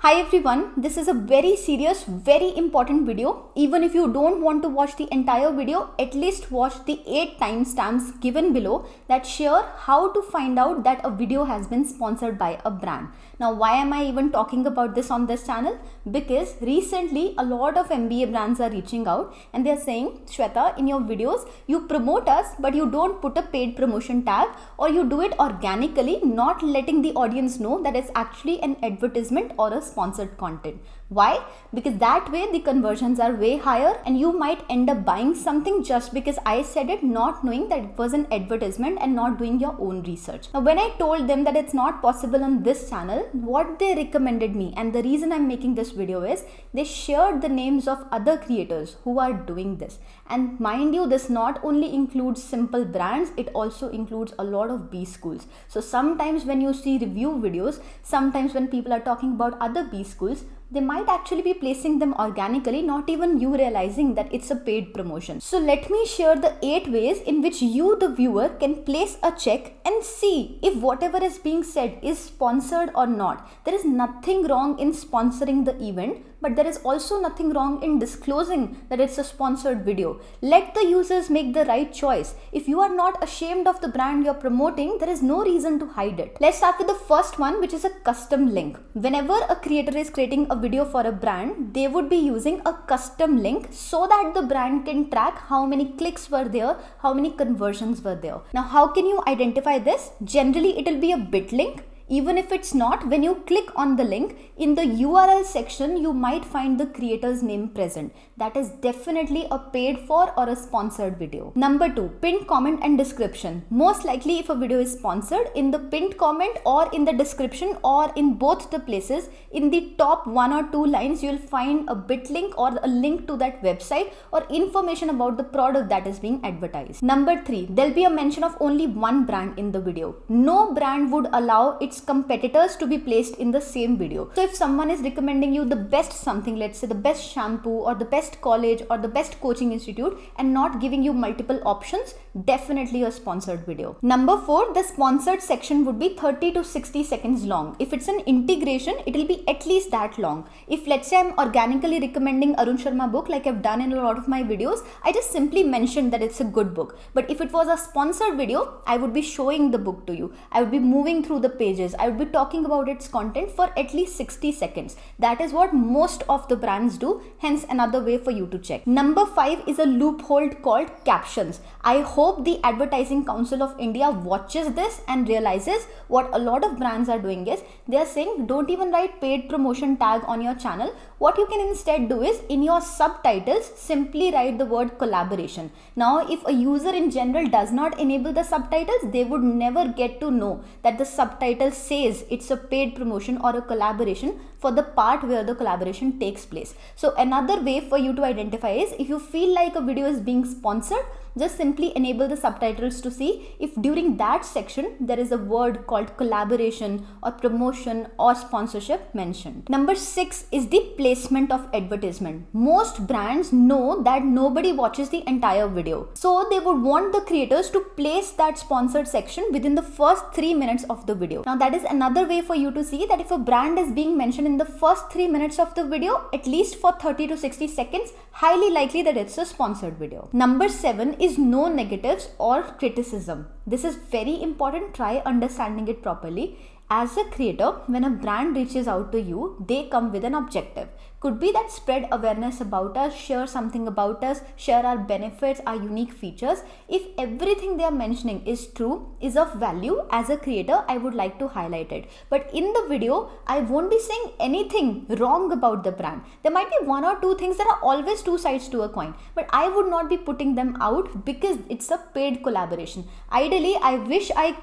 Hi everyone, this is a very serious, very important video. Even if you don't want to watch the entire video, at least watch the 8 timestamps given below that share how to find out that a video has been sponsored by a brand. Now, why am I even talking about this on this channel? Because recently a lot of MBA brands are reaching out and they are saying, Shweta, in your videos, you promote us, but you don't put a paid promotion tag, or you do it organically, not letting the audience know that it's actually an advertisement or a sponsored content. Why? Because that way the conversions are way higher and you might end up buying something just because I said it, not knowing that it was an advertisement and not doing your own research. Now, when I told them that it's not possible on this channel, what they recommended me, and the reason I'm making this video is they shared the names of other creators who are doing this. And mind you, this not only includes simple brands, it also includes a lot of B schools. So sometimes when you see review videos, sometimes when people are talking about other B schools, they might actually be placing them organically, not even you realizing that it's a paid promotion. So let me share the 8 ways in which you, the viewer, can place a check and see if whatever is being said is sponsored or not. There is nothing wrong in sponsoring the event, but there is also nothing wrong in disclosing that it's a sponsored video. Let the users make the right choice. If you are not ashamed of the brand you're promoting, there is no reason to hide it. Let's start with the first one, which is a custom link. Whenever a creator is creating a video for a brand, they would be using a custom link so that the brand can track how many clicks were there, how many conversions were there. Now, how can you identify this? Generally, it will be a bit link. Even if it's not, when you click on the link, in the URL section, you might find the creator's name present. That is definitely a paid for or a sponsored video. Number 2, pinned comment and description. Most likely, if a video is sponsored, in the pinned comment or in the description or in both the places, in the top 1 or 2 lines, you'll find a bit link or a link to that website or information about the product that is being advertised. Number 3, there'll be a mention of only one brand in the video. No brand would allow its competitors to be placed in the same video. So if someone is recommending you the best something, let's say the best shampoo or the best college or the best coaching institute, and not giving you multiple options, definitely a sponsored video. Number 4, the sponsored section would be 30 to 60 seconds long. If it's an integration, it will be at least that long. If let's say I'm organically recommending Arun Sharma book like I've done in a lot of my videos, I just simply mentioned that it's a good book. But if it was a sponsored video, I would be showing the book to you. I would be moving through the pages. I would be talking about its content for at least 60 seconds. That is what most of the brands do, hence another way for you to check. Number 5 is a loophole called captions. I hope the Advertising Council of India watches this and realizes what a lot of brands are doing is they are saying don't even write paid promotion tag on your channel. What you can instead do is in your subtitles simply write the word collaboration. Now, if a user in general does not enable the subtitles, they would never get to know that the subtitle says it's a paid promotion or a collaboration for the part where the collaboration takes place. So another way for you to identify is if you feel like a video is being sponsored, just simply enable the subtitles to see if during that section there is a word called collaboration or promotion or sponsorship mentioned. Number 6 is the placement of advertisement. Most brands know that nobody watches the entire video, so they would want the creators to place that sponsored section within the first 3 minutes of the video. Now, that is another way for you to see that if a brand is being mentioned in the first 3 minutes of the video, at least for 30 to 60 seconds, highly likely that it's a sponsored video. Number 7 is no negatives or criticism. This is very important. Try understanding it properly. As a creator, when a brand reaches out to you, they come with an objective. Could be that spread awareness about us, share something about us, share our benefits, our unique features. If everything they are mentioning is true, is of value, as a creator, I would like to highlight it. But in the video, I won't be saying anything wrong about the brand. There might be 1 or 2 things. There are always 2 sides to a coin, but I would not be putting them out because it's a paid collaboration. Ideally, I wish I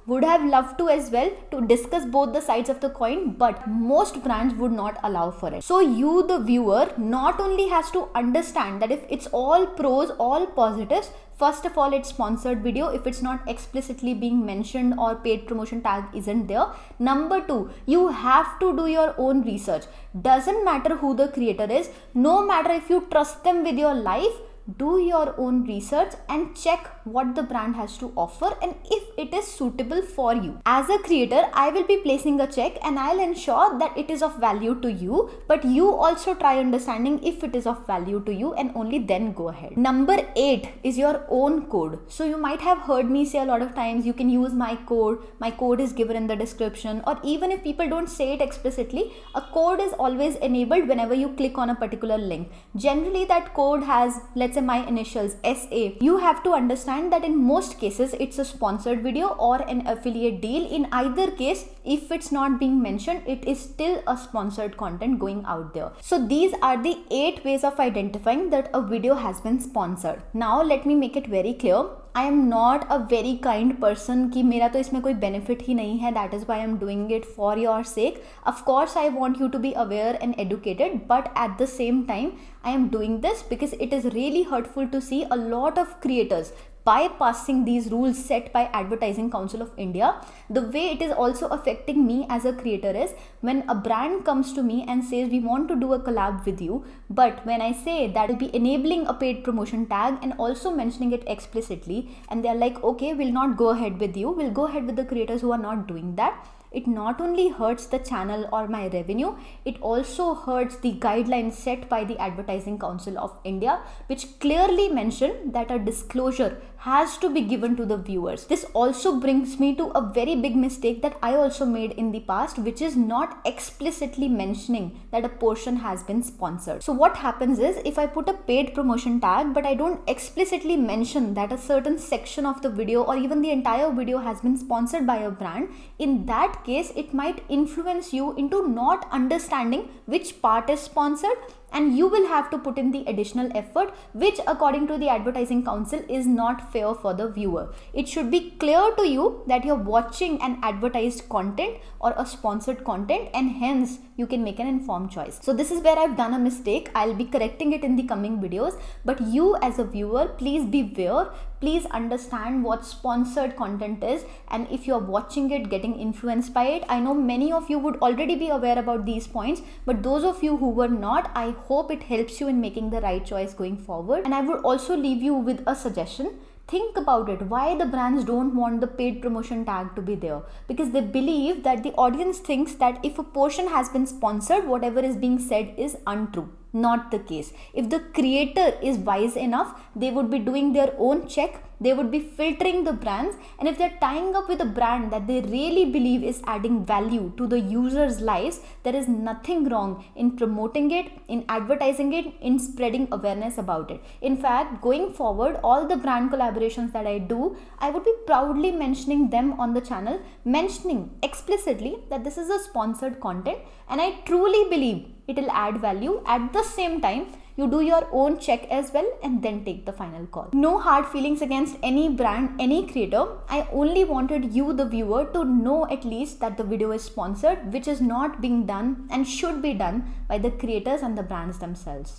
would have loved to as well to discuss both the sides of the coin, but most brands would not allow for it. So you, the viewer, not only has to understand that if it's all pros, all positives, first of all, it's sponsored video if it's not explicitly being mentioned or paid promotion tag isn't there. Number 2, you have to do your own research. Doesn't matter who the creator is, no matter if you trust them with your life, do your own research and check what the brand has to offer and if it is suitable for you. As a creator, I will be placing a check and I'll ensure that it is of value to you, but you also try understanding if it is of value to you and only then go ahead. Number 8 is your own code. So you might have heard me say a lot of times, you can use my code is given in the description, or even if people don't say it explicitly, a code is always enabled whenever you click on a particular link. Generally that code has, let's say, my initials SA. You have to understand that in most cases it's a sponsored video or an affiliate deal. In either case, if it's not being mentioned, it is still a sponsored content going out there. So these are the 8 ways of identifying that a video has been sponsored. Now let me make it very clear. I am not a very kind person कि मेरा तो इसमें कोई benefit ही नहीं है, that is why I am doing it for your sake. Of course I want you to be aware and educated, but at the same time I am doing this because it is really hurtful to see a lot of creators bypassing these rules set by Advertising Council of India. The way it is also affecting me as a creator is when a brand comes to me and says we want to do a collab with you, but when I say that will be enabling a paid promotion tag and also mentioning it explicitly, and they're like, okay, we'll not go ahead with you, we'll go ahead with the creators who are not doing that. It not only hurts the channel or my revenue, it also hurts the guidelines set by the Advertising Council of India, which clearly mention that a disclosure has to be given to the viewers. This also brings me to a very big mistake that I also made in the past, which is not explicitly mentioning that a portion has been sponsored. So what happens is, if I put a paid promotion tag but I don't explicitly mention that a certain section of the video or even the entire video has been sponsored by a brand, in that case it might influence you into not understanding which part is sponsored, and you will have to put in the additional effort, which according to the Advertising Council is not fair for the viewer. It should be clear to you that you're watching an advertised content or a sponsored content, and hence you can make an informed choice. So this is where I've done a mistake. I'll be correcting it in the coming videos, but you as a viewer, please beware. Please understand what sponsored content is, and if you're watching it getting influenced by it, I know many of you would already be aware about these points, but those of you who were not, I hope it helps you in making the right choice going forward. And I would also leave you with a suggestion. Think about it, why the brands don't want the paid promotion tag to be there, because they believe that the audience thinks that if a portion has been sponsored, whatever is being said is untrue. Not the case. If the creator is wise enough, they would be doing their own check, they would be filtering the brands, and if they're tying up with a brand that they really believe is adding value to the users' lives, there is nothing wrong in promoting it, in advertising it, in spreading awareness about it. In fact, going forward, all the brand collaborations that I do, I would be proudly mentioning them on the channel, mentioning explicitly that this is a sponsored content, and I truly believe it will add value. At the same time, you do your own check as well and then take the final call. No hard feelings against any brand, any creator. I only wanted you, the viewer, to know at least that the video is sponsored, which is not being done and should be done by the creators and the brands themselves.